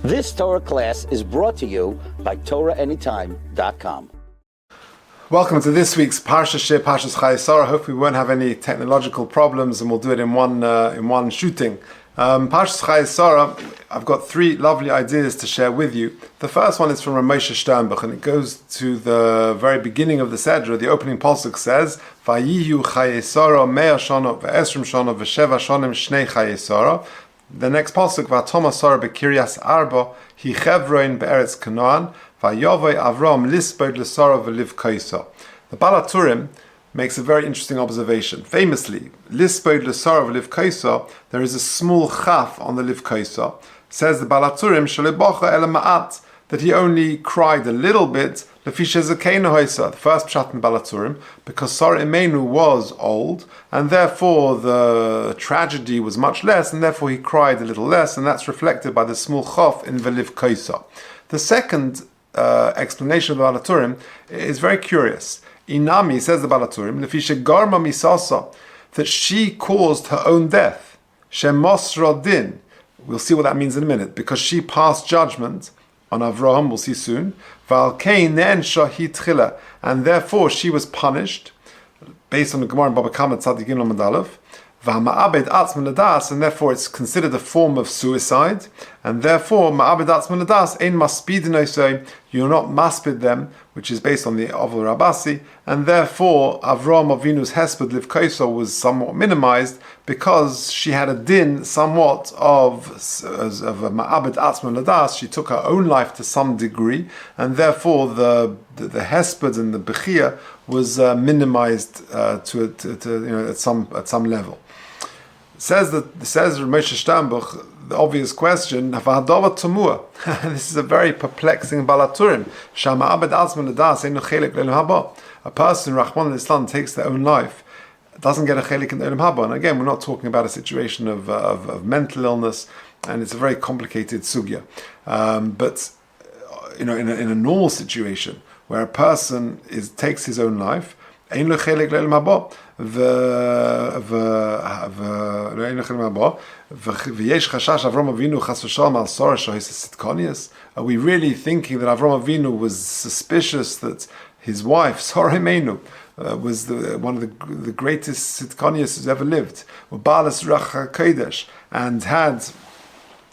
This Torah class is brought to you by TorahAnytime.com. Welcome to this week's Parsha Shiur, Parshas Chayei. Hopefully we won't have any technological problems and we'll do it in one shooting. Parshas Chayei, I've got three lovely ideas to share with you. The first one is from Rabbi Sternbuch, and it goes to the very beginning of the Sedra. The opening pasuk says, "Vayihu Chayei Sarah mea shana ve'esrim shana ve'sheva shanim shnei Chayei Sarah." The next pasuk, "V'atoma Sarah bekiryas arba hi chevroin be'eretz Canaan va'yavoi Avram lispod l'Sarah v'livkoisa." The Balaturim makes a very interesting observation. Famously, lispod l'Sarah v'livkoisa, there is a small chaf on the livkoisa. Says the Balaturim, shalibocha ela ma'at, that he only cried a little bit, the first pshat in Balaturim, because Sarah Imenu was old, and therefore the tragedy was much less, and therefore he cried a little less, and that's reflected by the small chaf in Veliv Koisa. The second explanation of the Balaturim is very curious. Inami, says the Balaturim, lefisha garma misasa, that she caused her own death. Shemosra din. We'll see what that means in a minute, because she passed judgment on Avraham, we'll see soon. And therefore she was punished, based on the Gemara in Baba Kama Tzadi Gimel Madalev. And therefore it's considered a form of suicide, and therefore ma'abed atzman ladas ein maspidin, you're not maspid them, which is based on the Avol Rabasi, and therefore Avraham Avinu's hesped livkoisa was somewhat minimized because she had a din somewhat of a ma'abed atzman ladas. She took her own life to some degree, and therefore the hesped and the bechia was minimized at some level. Says Moshe Sternbuch, the obvious question, this is a very perplexing Balaturim. A person, Rahman al-Islam, takes their own life, doesn't get a chelik in the Olam Haba. And again, we're not talking about a situation of mental illness, and it's a very complicated sugya. But in a normal situation where a person takes his own life, ein lo chelik l'Olam Haba. Are we really thinking that Avram Avinu was suspicious that his wife, Sarah Imenu, was one of the greatest Sitkanias who's ever lived, and had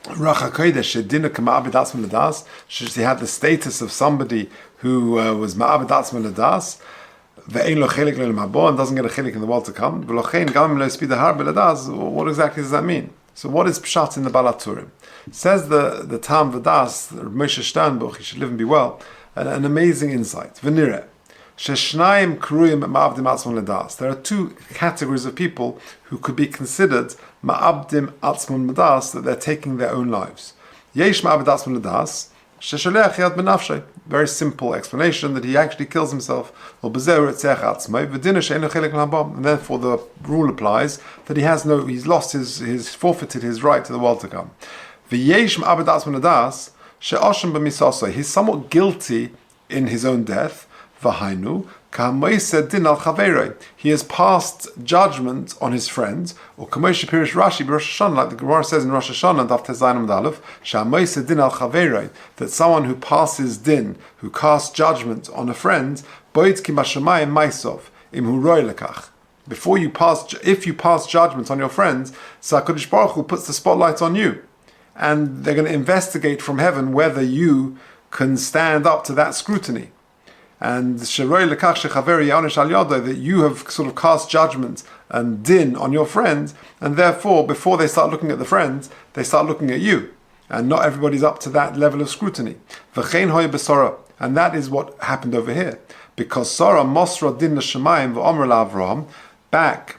Racha Kodesh, she had the status of somebody who was Ma'abed Atzma Ladas, and doesn't get a chelik in the world to come. What exactly does that mean? So what is pshat in the Balaturim? Says the Tam Vadas, Moshe Sternbuch, he should live and be well, an amazing insight. There are two categories of people who could be considered ma'abdim atzmon ladas, that they're taking their own lives. Yesh ma'abd atzmon ladas, very simple explanation, that he actually kills himself. And therefore the rule applies that he's lost he's forfeited his right to the world to come. He's somewhat guilty in his own death. He has passed judgment on his friends, or like the Gemara says in Rosh Hashanah, that someone who passes din, who casts judgment on a friend, if you pass judgment on your friends, so HaKadosh Baruch Hu puts the spotlight on you, and they're going to investigate from heaven whether you can stand up to that scrutiny. And that you have sort of cast judgment and din on your friends, and therefore before they start looking at the friends, they start looking at you, and not everybody's up to that level of scrutiny. And that is what happened over here, because Sarah Mosra din l'shamayim v'omer la'Avraham, back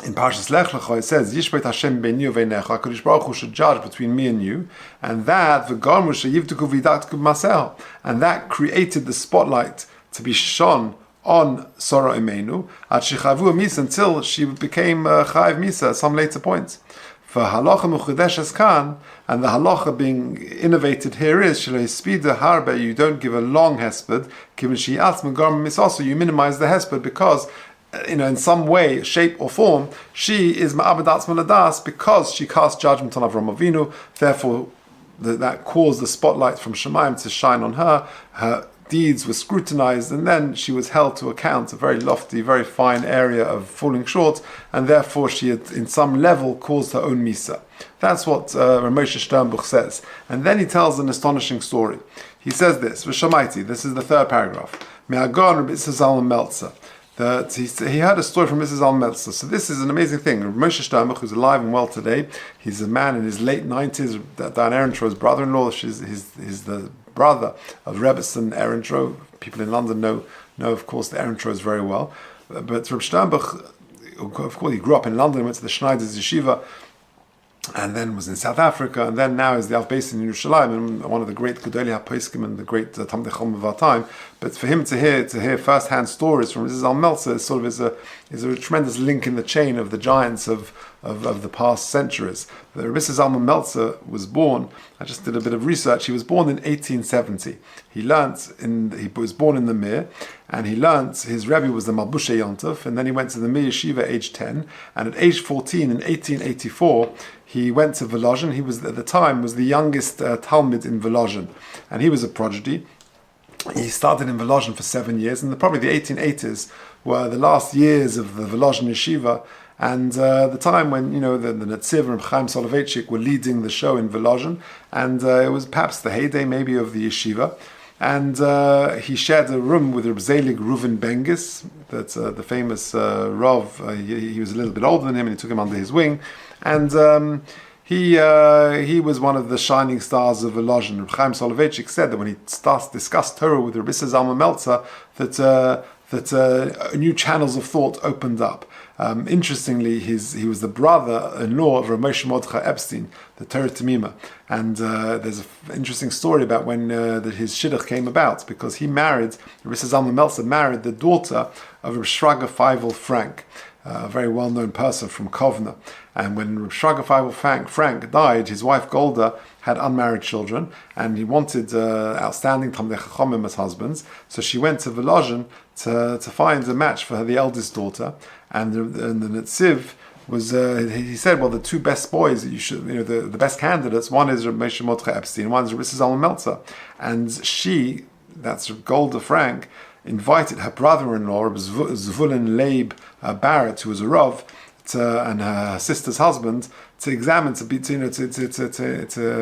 in Parshas Lech Lecha it says, Yishbet Hashem beini uveinecha, HaKadosh Baruch Hu should judge between me and you, and that v'garmu sheyivtuku v'yidaktuku b'masel, and that created the spotlight to be shone on Sarah Imenu, at shechavu misa, until she became chayiv misa at some later point. For halacha mechudeshes kan, and the halacha being innovated here is shelo hispida harbe, you don't give a long hesped, given she atzma garmu misaso, you minimize the hesped, because in some way, shape or form, she is ma'abed atzma ladas because she cast judgment on Avram Avinu. Therefore, that caused the spotlight from Shemayim to shine on her. Her deeds were scrutinized, and then she was held to account, a very lofty, very fine area of falling short, and therefore she had, in some level, caused her own misa. That's what Ramosha Sternbuch says. And then he tells an astonishing story. He says this, V'shamaiti, this is the third paragraph, Me'agon Rabbi Zalman Meltzer, that he heard a story from Mrs. Al-Meltzer. So this is an amazing thing. Moshe Sternbuch, who's alive and well today, he's a man in his late 90s. Dan Ehrentro's brother-in-law, he's the brother of Rebbetzin Ehrentro. People in London know of course, the Ehrentros very well. But Reb Sternbuch, of course, he grew up in London, went to the Schneider's Yeshiva, and then was in South Africa, and then now is the Av Beis in Yerushalayim, and one of the great Gedolei HaPoskim and the great Talmidei Chacham of our time. But for him to hear first-hand stories from Mrs. Al-Meltzer is a tremendous link in the chain of the giants of the past centuries. Mrs. Al-Meltzer was born, I just did a bit of research, he was born in 1870. He was born in the Mir, and he learnt, his Rabbi was the Malbushe Yontov, and then he went to the Mir Yeshiva age 10, and at age 14 in 1884, he went to Volozhin. He was, at the time, was the youngest Talmid in Volozhin, and he was a prodigy. He started in Volozhin for 7 years, and probably the 1880s were the last years of the Volozhin Yeshiva, and the time when, the Netziv and Chaim Soloveitchik were leading the show in Volozhin, and it was perhaps the heyday maybe of the yeshiva. And he shared a room with Reb Zelig Reuven Bengis, that's the famous Rav. He was a little bit older than him, and he took him under his wing. And he was one of the shining stars of Volozhin. Reb Chaim Soloveitchik said that when he discussed Torah with Rabbi Zalman Meltzer, that new channels of thought opened up. Interestingly, he was the brother-in-law of Rav Moshe Mordechai Epstein, the Torah Tamima, and there's an interesting story about when his shidduch came about, because he married, Rabbi Zalman Meltzer married the daughter of Rav Shraga Feivel Frank, a very well-known person from Kovna. And when Rav Shraga Feivel Frank died, his wife Golda had unmarried children, and he wanted outstanding Talmidei Chachomim as husbands. So she went to Volozhin to find a match for the eldest daughter, and the Netziv was, he said, well, the two best boys that you should, the best candidates, one is Rav Moshe Mordechai Epstein, one is Rabbi Zalman Meltzer. And she, that's Golda Frank, invited her brother-in-law, Rabbi Zvulun Leib Barrett, who was a Rav, and her sister's husband, to examine, to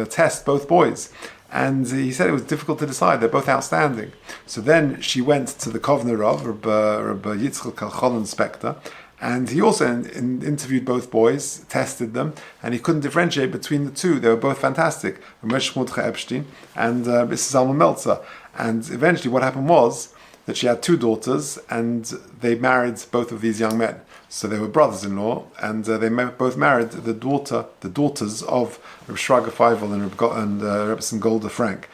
test both boys. And he said it was difficult to decide. They're both outstanding. So then she went to the Kovner Rav, Rabbi Yitzchak Kalchonon Spector, and he also interviewed both boys, tested them, and he couldn't differentiate between the two. They were both fantastic, Moshe Mordechai Epstein and Mrs. Zalman Meltzer. And eventually what happened was that she had two daughters, and they married both of these young men. So they were brothers-in-law, and they both married the daughters of Reb Shraga Feivel and Rebbetzin Golda Frank.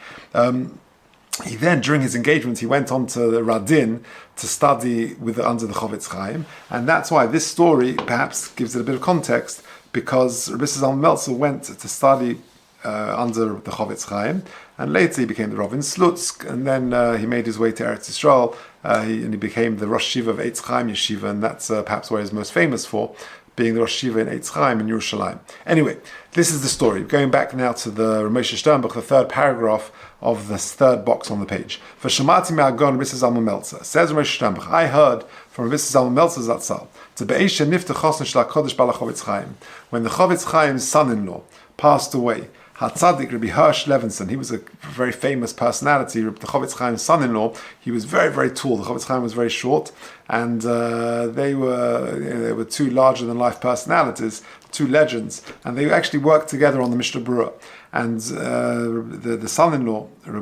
He then, during his engagement, he went on to the Radin to study under the Chofetz Chaim, and that's why this story perhaps gives it a bit of context, because Rabbi Zalman Meltzer went to study under the Chofetz Chaim, and later he became the Rav in Slutsk, and then he made his way to Eretz Yisrael, and he became the Rosh Shiva of Eitz Chaim Yeshiva, and that's perhaps what he's most famous for, being the Rosh Shiva in Eitz Chaim in Yerushalayim. Anyway, this is the story. Going back now to the Ramosha Sternbuch, the third paragraph of the third box on the page. For Shemati Me'agon Rabbi Zalman Meltzer, says Ramosha Sternbuch, I heard from Rabbi Zalman Meltzer Zatzal, to Be'esha Nifta Chosn Shel HaKodesh Bala Chofetz Chaim, when the Chofetz Chaim's son-in-law passed away, Hatzadik Rabbi Hirsch Levinson, he was a very famous personality, the Chofetz Chaim's son-in-law. He was very, very tall. The Chofetz Chaim was very short, and they were two larger-than-life personalities, two legends, and they actually worked together on the Mishnah Berurah. And the son-in-law, Hirsch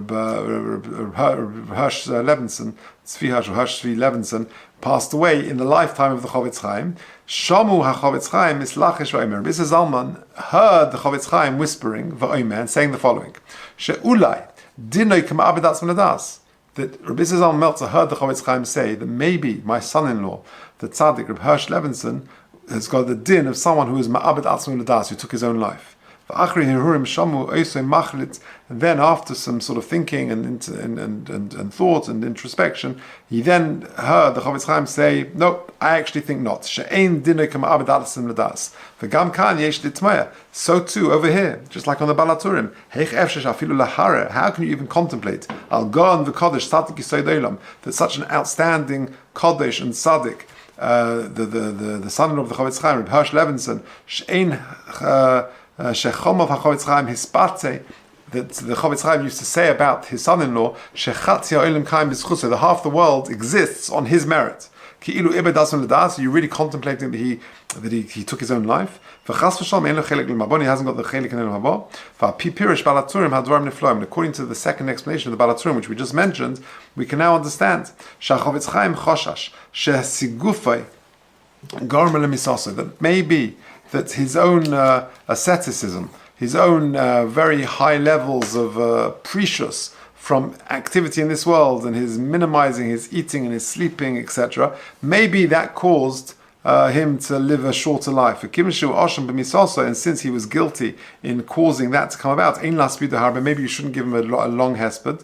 Levinson, Tzvi Levinson, passed away in the lifetime of the Chofetz Chaim. Shamu HaChofetz Chaim Mislachish V'Omer. Rabbi Zalman heard the Chofetz Chaim whispering V'Omer and saying the following: She'ulai dinoi k'ma'abed atzmo ladas. That Rabbi Zalman Meltzer heard the Chofetz Chaim say that maybe my son-in-law, the tzaddik Reb Hirsch Levinson, has got the din of someone who is ma'abed atzmo ladas, who took his own life. And then after some sort of thinking and thought and introspection, he then heard the Chofetz Chaim say, no, I actually think not. So too over here, just like on the Balaturim, how can you even contemplate that such an outstanding Kodesh and Tzaddik, the son of the Chofetz Chaim, Reb Hirsch Levinson, that the Chofetz Chaim used to say about his son-in-law, the half the world exists on his merit. You're really contemplating that he took his own life. He hasn't got the chelik in Elam Haba. And according to the second explanation of the Balaturim, which we just mentioned, we can now understand that maybe that his own asceticism, his own very high levels of precious from activity in this world and his minimizing his eating and his sleeping, etc., maybe that caused him to live a shorter life. And since he was guilty in causing that to come about, maybe you shouldn't give him a long hesped.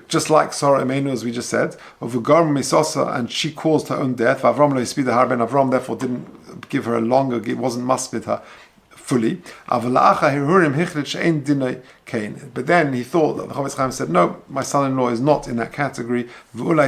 Just like Sarah Imenu, as we just said, and she caused her own death. Avram therefore didn't give her a longer, it wasn't maspid her fully. But then he thought that the Chofetz Chaim said, no, my son-in-law is not in that category. And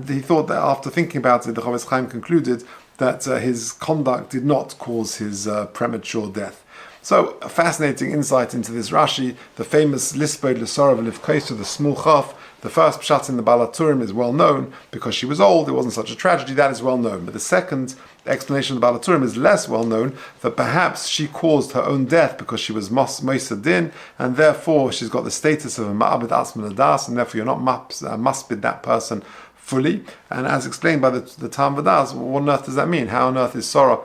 he thought that after thinking about it, the Chofetz Chaim concluded that his conduct did not cause his premature death. So, a fascinating insight into this Rashi, the famous Lispod L'Sorav Livkais, the small chaf. The first pshat in the Balaturim is well known because she was old, it wasn't such a tragedy, that is well known. But the second explanation of the Balaturim is less well known, that perhaps she caused her own death because she was Moisa Din, and therefore she's got the status of a Ma'abed Asman Adas, and therefore you're not maspid that person fully. And as explained by the Tam Vadas, what on earth does that mean? How on earth is Sarah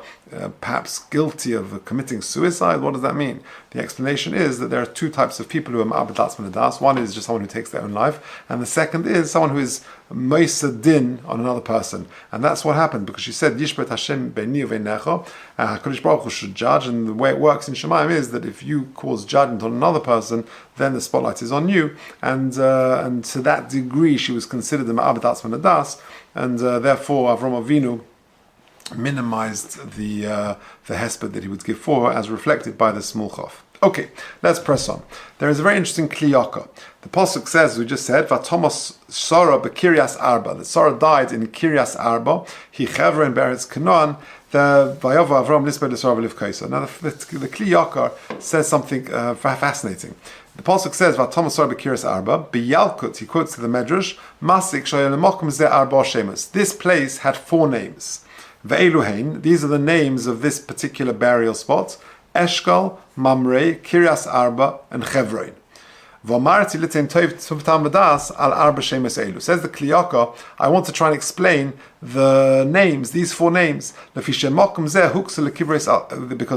perhaps guilty of committing suicide? What does that mean? The explanation is that there are two types of people who are Ma'abed Atzman Adas. One is just someone who takes their own life, and the second is someone who is Moisa Din on another person. And that's what happened, because she said, Yishbet Hashem beini uveinecha, HaKadosh Baruch Hu should judge, and the way it works in Shemaim is that if you cause judgment on another person, then the spotlight is on you, and to that degree she was considered a Ma'abed Atzman Adas, and therefore Avram Avinu minimized the hesped that he would give for her, as reflected by the small chaf. Okay, let's press on. There is a very interesting kliyaka. The pasuk says, as we just said, "Vatomos Sarah beKiryas Arba." That Sarah died in Kiryas Arba. He chevra in Beretz Canaan. The Vayova Avram Lispod L'Sorav Livkais. Now the kliyaka says something fascinating. The pasuk says, "Vatomos Sarah beKiryas Arba." Biyalkut, he quotes to the Medrash, "Masik shayelemokum ze arba shemus." This place had 4 names. Ve'eluhein, these are the names of this particular burial spot: Eshkol, Mamre, Kiryas Arba, and Chevron. V'amarti l'tein tov tumtam v'das al arba shemes elu. Says the Kliyaka, I want to try and explain the names, these 4 names. Because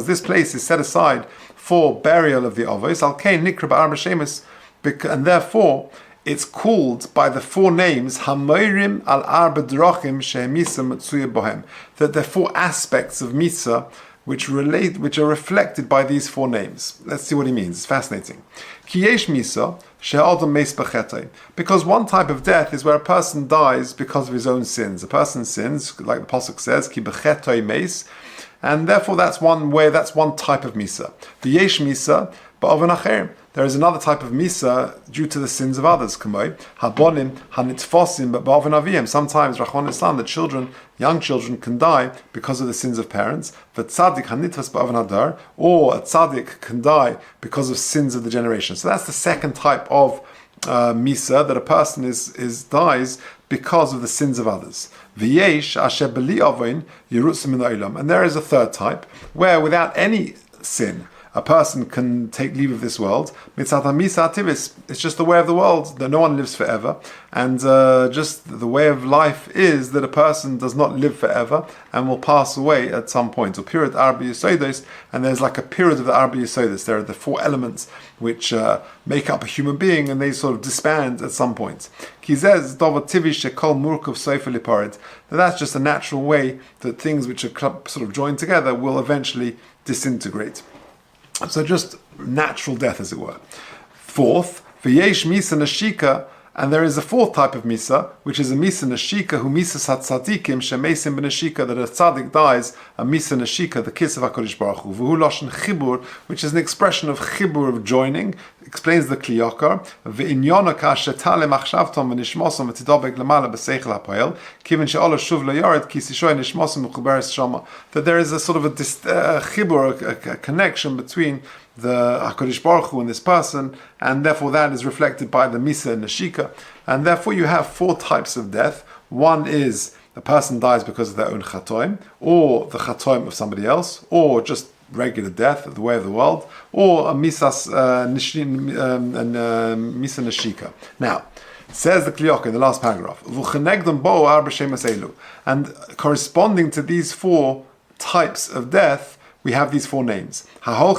this place is set aside for burial of the Avos. Al kein nikra ba'arba shemes, and therefore it's called by the 4 names Hamoirim al Arba Drachim Shehemisa Matsuya Bohem. That there are 4 aspects of Misa which are reflected by these 4 names. Let's see what he means. It's fascinating. Ki yesh Misa she'adam meis b'chetei. Because one type of death is where a person dies because of his own sins. A person sins, like the pasuk says, ki b'chetei meis, and therefore that's one type of Misa. The yesh Misa ba'oven acherim. There is another type of misa due to the sins of others. Habonim, hanitfosim, but ba'oven avim. Sometimes, Rachman Islam, the young children can die because of the sins of parents. But tzaddik hanitfas ba'oven hadar, or a tzaddik can die because of sins of the generation. So that's the second type of misa, that a person dies because of the sins of others. V'yesh asher b'li avin yirutzim min ha'olam. And there is a third type where, without any sin, a person can take leave of this world. Mitzat hamisa ativis, it's just the way of the world that no one lives forever, and just the way of life is that a person does not live forever and will pass away at some point. Or period arba yisodos, and there's like a period of the arba yisodos. There are the four elements which make up a human being, and they sort of disband at some point. Kizez dova tivi shekol murkov sofa liparid. That's just a natural way that things which are sort of joined together will eventually disintegrate. So just natural death, as it were. Fourth, v'yesh misa nashika, and there is a fourth type of misa, which is a misa nashika, who misa sat tzadikim shemesim b'nashika, that a tzaddik dies, a misa nashika, the kiss of HaKadosh Baruch Hu, v'hu lashon chibur, which is an expression of chibur, of joining, explains the Golker, v'inyono ka'shetale machshavtom v'nishmosom v'tidobek lemala b'seichel ha'poel, kivin she'olo shuv le'yored ki sishoy nishmosom v'chuberes shama, that there is a sort of a chibur, a connection between the HaKadosh Baruch Hu and this person, and therefore that is reflected by the Misa and Nashika. And therefore you have four types of death. One is the person dies because of their own chatoim, or the chatoim of somebody else, or just regular death, the way of the world, or a Misa Nashika. Now, says the Golker in the last paragraph, and corresponding to these four types of death, we have these four names. Mamre,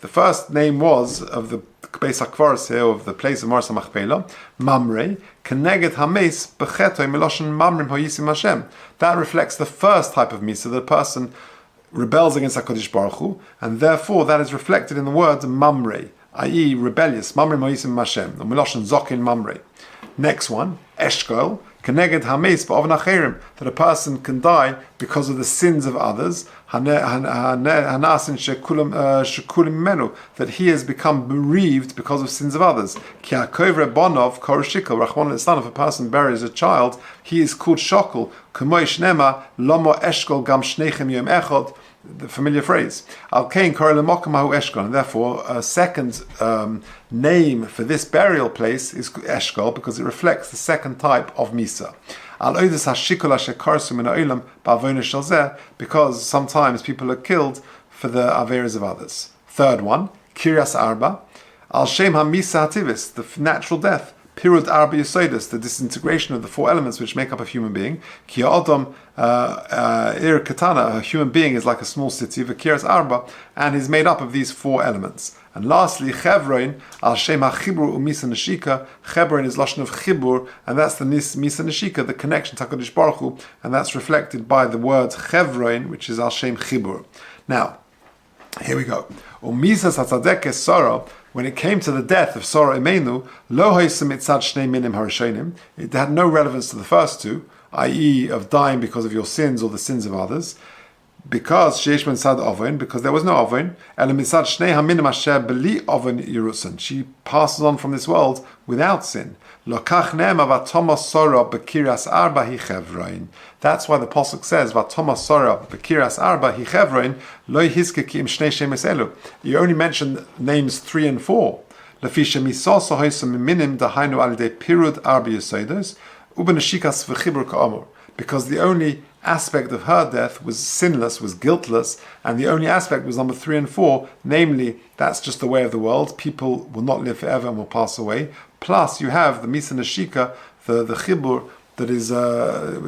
the first name was of the Beis HaKvaros here, of the place of Marsa Machpelah. Mamre, Keneged Hames, Bechetoi Meloshen Mamrim Hoyisim Hashem. That reflects the first type of Misa, the person rebels against HaKadosh Baruch Hu, and therefore that is reflected in the word Mamre, i.e. rebellious, Mamrim Hoyisim Hashem, Meloshen Zokin Mamre. Next one, Eshkol, Keneged Hames Ba'ovn Acherim, that a person can die because of the sins of others, Hanasin Shekulim Menu, that he has become bereaved because of sins of others. Ki HaKovre Bonov Koroshikol, Rachmon Litzlan, if a person buries a child, he is called Shokol, Kumoy Shnema, Lomo Eshkol Gam Shnechem Yom Echod, the familiar phrase. Al Kain Korelemahu Eshkol, and therefore a second name for this burial place is Eshkol, because it reflects the second type of Misa. Al Oidus Hashikol Ashekarsu Min Ha'olam Ba'avonos Shel Zeh, because sometimes people are killed for the averas of others. Third one, Kiryas Arba, Al Shem HaMisa Hativis, the natural death. Pirud Arba Yesodus, the disintegration of the four elements which make up a human being. Ki Adam Ir Katana, a human being is like a small city, V'kiras Arba, and is made up of these four elements. And lastly, Chevron, Al Shem HaChibur U'Misa Nashika, Chevron is Lashon of Chibur, and that's the Misa Nashika, the connection to HaKadosh Baruch Hu, and that's reflected by the word Chevron, which is Al Shem Chibur. Now, here we go. U'Misa Satzadek Es Sorrow, when it came to the death of Sora Imenu, lo hoysem itzad shnei minim harishonim, it had no relevance to the first two, i.e. of dying because of your sins or the sins of others, because sheish ben sad ovon, because there was no ovon, elam itzad shnei haminim asher beli ovon yirusan. She passes on from this world without sin. Lokach ne'ema v'tomos Sora b'kiras arba hi chevroin. That's why the Pasuk says, v'tomos Sora b'kiras arba hi chevroin, lo yihizke ki im shnei shemes elu. You only mentioned names 3 and 4. Lefi shemisos hoysem minim dahainu al yedei pirud arba yisodos, u'benashikas v'chibur ka'amur. Because the only aspect of her death was sinless, was guiltless, and the only aspect was number 3 and 4, namely, that's just the way of the world. People will not live forever and will pass away. Plus, you have the Misa Nashika, the Chibur, that is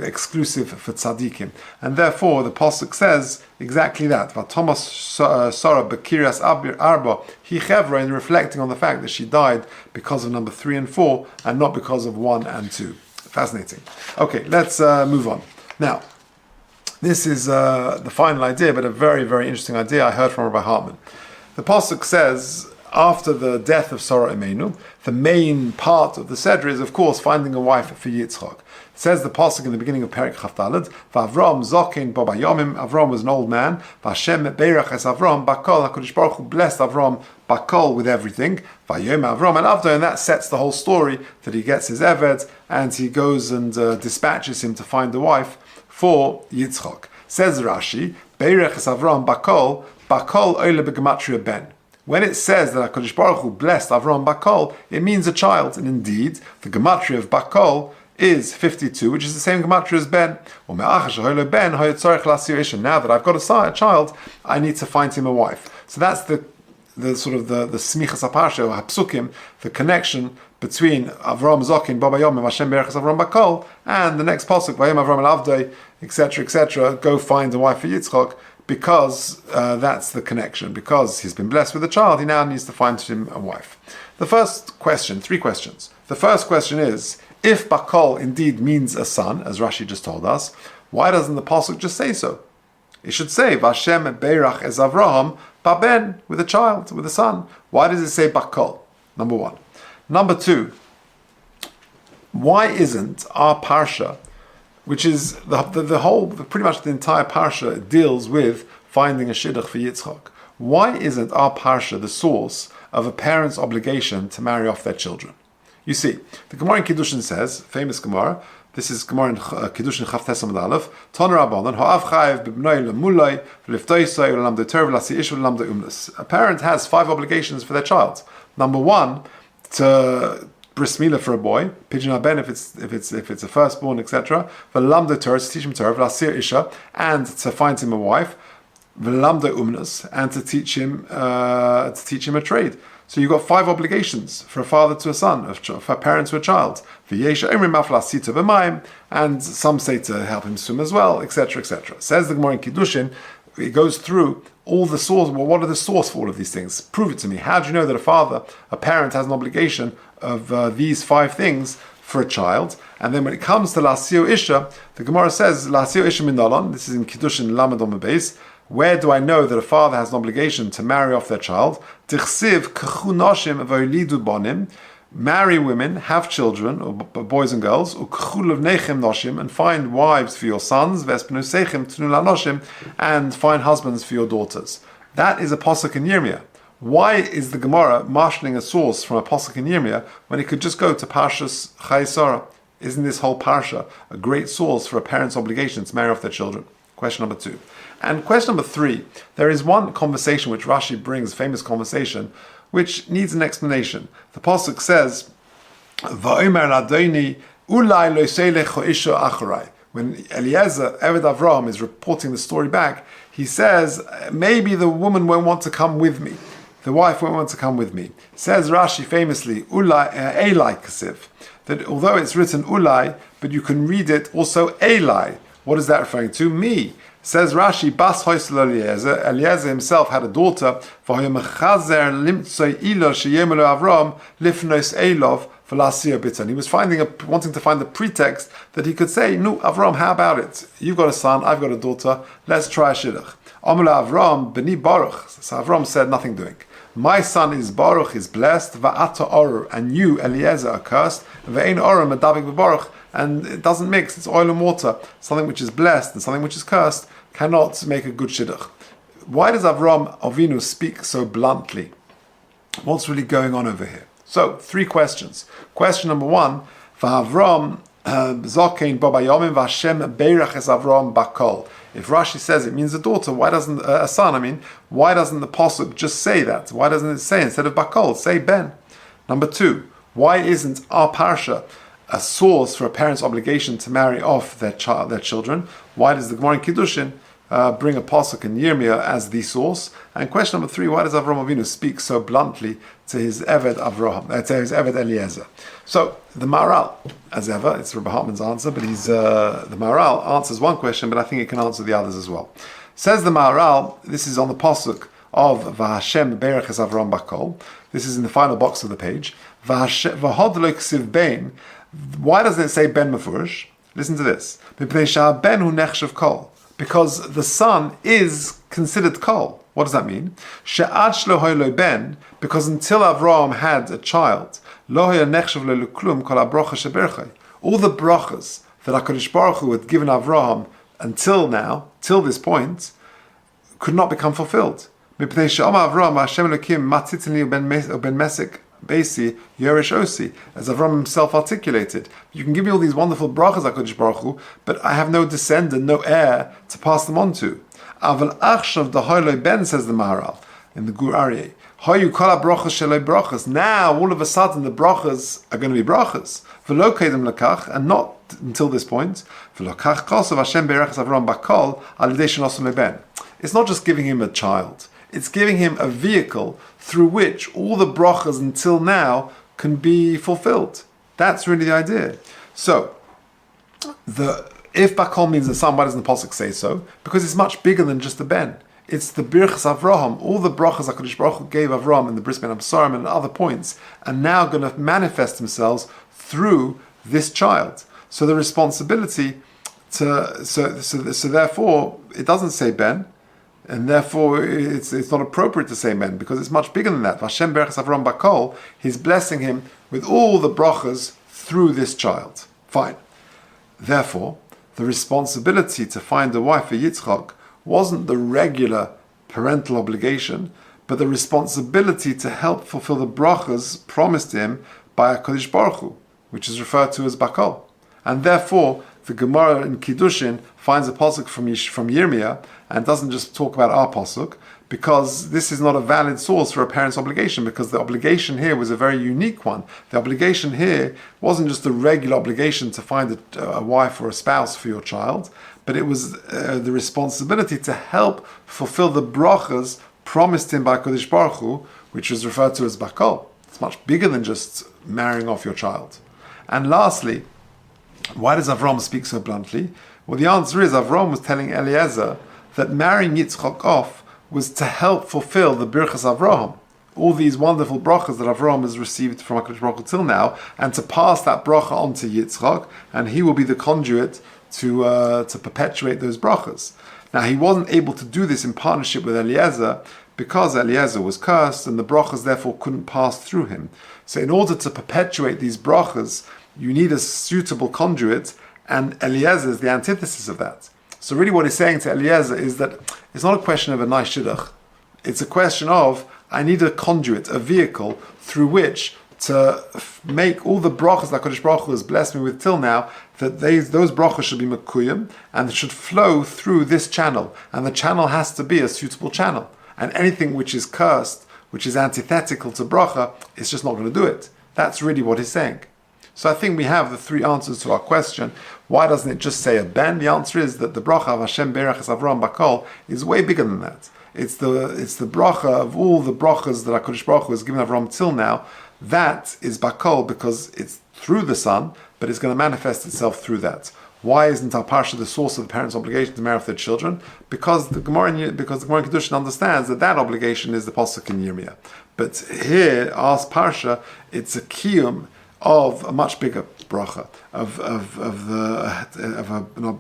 exclusive for tzaddikim. And therefore, the Pasuk says exactly that. V'tomos Sora b'kiras arba hi chevroin, reflecting on the fact that she died because of number 3 and 4, and not because of 1 and 2. Fascinating. Okay, let's move on. Now, this is the final idea, but a very, very interesting idea I heard from Rabbi Hartman. The Pasuk says, after the death of Sora Imenu, the main part of the Seder is, of course, finding a wife for Yitzchak. It says the Pasuk in the beginning of Perek Chavdalad, V'Avram Zokin Bo Bayomim, Avram was an old man, V'Hashem Beirach Es Avram Bakol, HaKadosh Baruch Hu blessed Avram Bakol with everything, V'Yom Avram and Avdo, and that sets the whole story, that he gets his Eved, and he goes and dispatches him to find a wife for Yitzchak. Says Rashi, Beirach Es Avram Bakol, Bakol Oile B'Gematria Ben. When it says that HaKadosh Baruch Hu blessed Avram Bakol, it means a child. And indeed, the gematria of Bakol is 52, which is the same gematria as Ben. Now that I've got a child, I need to find him a wife. So that's the sort of the smichas haparsha or hapsukim, the connection between Avram Zokin, Baba Yom, and Hashem Berachas Avram Bakol, and the next pasuk, Vayom Avram El Avdei, etc., go find a wife for Yitzchak, because that's the connection. Because he's been blessed with a child, he now needs to find him a wife. The first question, 3 questions. The first question is, if Bakol indeed means a son, as Rashi just told us, why doesn't the pasuk just say so? It should say, Vashem Beirach es Avraham, Baben, with a child, with a son. Why does it say Bakol? Number 1. Number 2, why isn't our Parsha, which is the whole, pretty much the entire Parsha deals with finding a shidduch for Yitzchak. Why isn't our Parsha the source of a parent's obligation to marry off their children? You see, the Gemara in Kiddushin says, famous Gemara, this is Gemara in Kiddushin Chaf Tes Amud Aleph, Ton Rabbanon, Ha'av chayev b'bnoi lemulai, v'liftoisai, v'lamdo terv, l'asi ish, v'lamdo umlas. A parent has 5 obligations for their child. Number 1, to bris milah for a boy, pidyon haben if it's a firstborn, etc. V'lamdo terv, to teach him terv, l'asir isha, and to find him a wife, v'lamdo umlas, and to teach him a trade. So you've got 5 obligations for a father to a son, for a parent to a child. And some say to help him swim as well, etc., etc. Says the Gemara in Kiddushin, it goes through all the source. Well, what are the source for all of these things? Prove it to me. How do you know that a parent has an obligation of these 5 things for a child? And then when it comes to Lasio Isha, the Gemara says, Lasio Isha Minalon, this is in Kiddushin Lamed on the base. Where do I know that a father has an obligation to marry off their child? Tichsiv k'chu noshim v'yolidu bonim. Marry women, have children, or boys and girls, u'k'chu levnechem noshim, and find wives for your sons, v'espenosechem tnu lanoshim, and find husbands for your daughters. That is a pasuk in Yirmiyah. Why is the Gemara marshalling a source from a pasuk in Yirmiyah when it could just go to Parshas Chayei? Isn't this whole Parsha a great source for a parent's obligation to marry off their children? Question number 2. And question number 3, there is one conversation which Rashi brings, famous conversation, which needs an explanation. The pasuk says, "Va'omer ladoni ulai lo yiselecho isha acharai." When Eliezer, Eved Avraham, is reporting the story back, he says, maybe the woman won't want to come with me. The wife won't want to come with me. Says Rashi famously, ulai elai kasiv, that although it's written ulai, but you can read it also elai. What is that referring to? Me. Says Rashi, Bas Hoysel Eliezer. Eliezer himself had a daughter. He was wanting to find a pretext that he could say, "No, Avram, how about it? You've got a son, I've got a daughter. Let's try a shidduch." Amula Avram b'ni Baruch. So Avram said, "Nothing doing. My son is Baruch, is blessed. Va'ata orur, and you Eliezer are cursed. Ve'ein orur medavik b'Baruch." And it doesn't mix, it's oil and water. Something which is blessed and something which is cursed cannot make a good shidduch. Why does Avram Avinu speak so bluntly? What's really going on over here? So, 3 questions. Question number 1, V'Avram Zokein Bobayomim V'Hashem Beirach es Avram Bakol. If Rashi says it means a daughter, why doesn't a son? Why doesn't the pasuk just say that? Why doesn't it say instead of Bakol, say Ben? Number 2, why isn't our Parsha a source for a parent's obligation to marry off their children? Why does the Gemara in Kiddushin bring a pasuk in Yirmiyah as the source? And question number 3, why does Avram Avinu speak so bluntly to his Eved Avraham, to his Eved Eliezer? So the Maharal, as ever, it's Rabbi Hartman's answer, but the Maharal answers one question, but I think it can answer the others as well. Says the Maharal, this is on the pasuk of V'Hashem Beirach es Avram Bakol. This is in the final box of the page. V'hod lo ksiv bein. Why doesn't it say Ben Mefurish? Listen to this. Because the son is considered kol. What does that mean? Because until Avraham had a child, all the brachas that HaKadosh Baruch Hu had given Avraham until now, till this point, could not become fulfilled. Basi Yeresh Osi, as Avram himself articulated. You can give me all these wonderful brachas, HaKadosh Baruch Hu, but I have no descendant, no heir to pass them on to. Aval achshav dahoyloi ben, says the Maharal. in the Gur Aryeh. Hayu kol brachas shelei brachas. Now, all of a sudden, the brachas are going to be brachas. V'lo kedem lekach, and not until this point. V'lokach kosav Hashem berachas Avram bakol al yidei shenosum leben. It's not just giving him a child. It's giving him a vehicle through which all the brachas until now can be fulfilled. That's really the idea. So, if bakol means the son, why doesn't the pasuk say so? Because it's much bigger than just the ben. It's the birchas Avraham. All the brachas HaKadosh Baruch Hu gave Avram in the Bris Ben Absarim and other points are now going to manifest themselves through this child. So the responsibility so therefore it doesn't say ben, and therefore it's not appropriate to say ben because it's much bigger than that. Vashem berachas Avram bakol, he's blessing him with all the brachas through this child. Fine. Therefore, the responsibility to find a wife for Yitzchak wasn't the regular parental obligation, but the responsibility to help fulfill the brachas promised him by HaKadosh Baruch Hu, which is referred to as bakol. And therefore, the Gemara in Kiddushin finds a pasuk from Yirmiyah and doesn't just talk about our pasuk, because this is not a valid source for a parent's obligation, because the obligation here was a very unique one. The obligation here wasn't just a regular obligation to find a wife or a spouse for your child, but it was the responsibility to help fulfill the brachas promised him by Kodesh Baruch Hu, which is referred to as bakol. It's much bigger than just marrying off your child. And lastly, why does Avram speak so bluntly? Well, the answer is Avram was telling Eliezer that marrying Yitzchak off was to help fulfill the birchas Avraham, all these wonderful brachas that Avram has received from HaKadosh Baruch Hu till now, and to pass that bracha on to Yitzchak, and he will be the conduit to perpetuate those brachas. Now, he wasn't able to do this in partnership with Eliezer because Eliezer was cursed, and the brachas therefore couldn't pass through him. So in order to perpetuate these brachas, you need a suitable conduit, and Eliezer is the antithesis of that. So really what he's saying to Eliezer is that it's not a question of a nice shidduch. It's a question of, I need a conduit, a vehicle, through which to make all the brachas that HaKadosh Baruch Hu has blessed me with till now, that those brachas should be mekuyim, and should flow through this channel. And the channel has to be a suitable channel. And anything which is cursed, which is antithetical to bracha, it's just not going to do it. That's really what he's saying. So I think we have the three answers to our question. Why doesn't it just say a ben? The answer is that the bracha of Hashem berachas Avram bakol is way bigger than that. It's the bracha of all the brachas that HaKadosh Baruch Hu has given Avram till now. That is bakol because it's through the son, but it's going to manifest itself through that. Why isn't our Parsha the source of the parents' obligation to marry off their children? Because the Gemara in Kiddushin understands that obligation is the pasuk in Yirmiyah. But here, our Parsha, it's a kiyum of a much bigger bracha, of a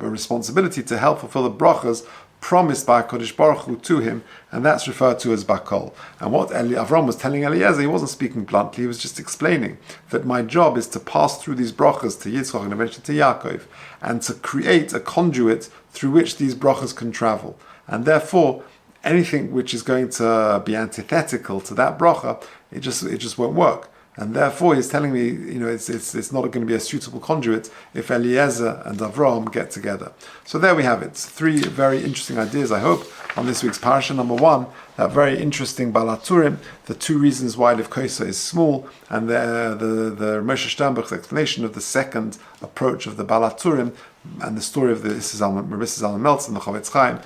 responsibility to help fulfill the brachas promised by Kodesh Baruch Hu to him, and that's referred to as bakol. And what Avram was telling Eliezer, he wasn't speaking bluntly, he was just explaining that my job is to pass through these brachas to Yitzchak and eventually to Yaakov, and to create a conduit through which these brachas can travel. And therefore, anything which is going to be antithetical to that bracha, it just won't work. And therefore, he's telling me, it's not going to be a suitable conduit if Eliezer and Avram get together. So there we have it. Three very interesting ideas, I hope, on this week's Parsha. Number one, that very interesting Balaturim, the two reasons why Liv Kosa is small, and the Moshe Sternberg's explanation of the second approach of the Balaturim, and the story of the Rabbi Meltz and the Chavetz Chaim,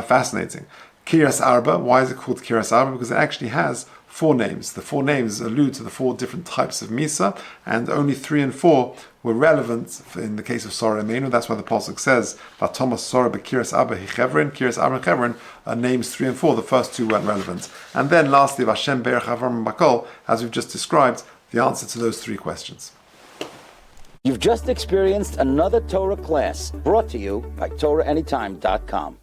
fascinating. Kiryas Arba, why is it called Kiryas Arba? Because it actually has 4 names. The 4 names allude to the 4 different types of Misa, and only 3 and 4 were relevant in the case of Sora Emeinu. That's why the Pasuk says, Vatomas Sora bekiras Abba hichevrin, Kiras Abba and Chevron, names 3 and 4. The first 2 weren't relevant. And then lastly, Vashem Berach Avram Bakol, as we've just described, the answer to those 3 questions. You've just experienced another Torah class brought to you by TorahAnytime.com.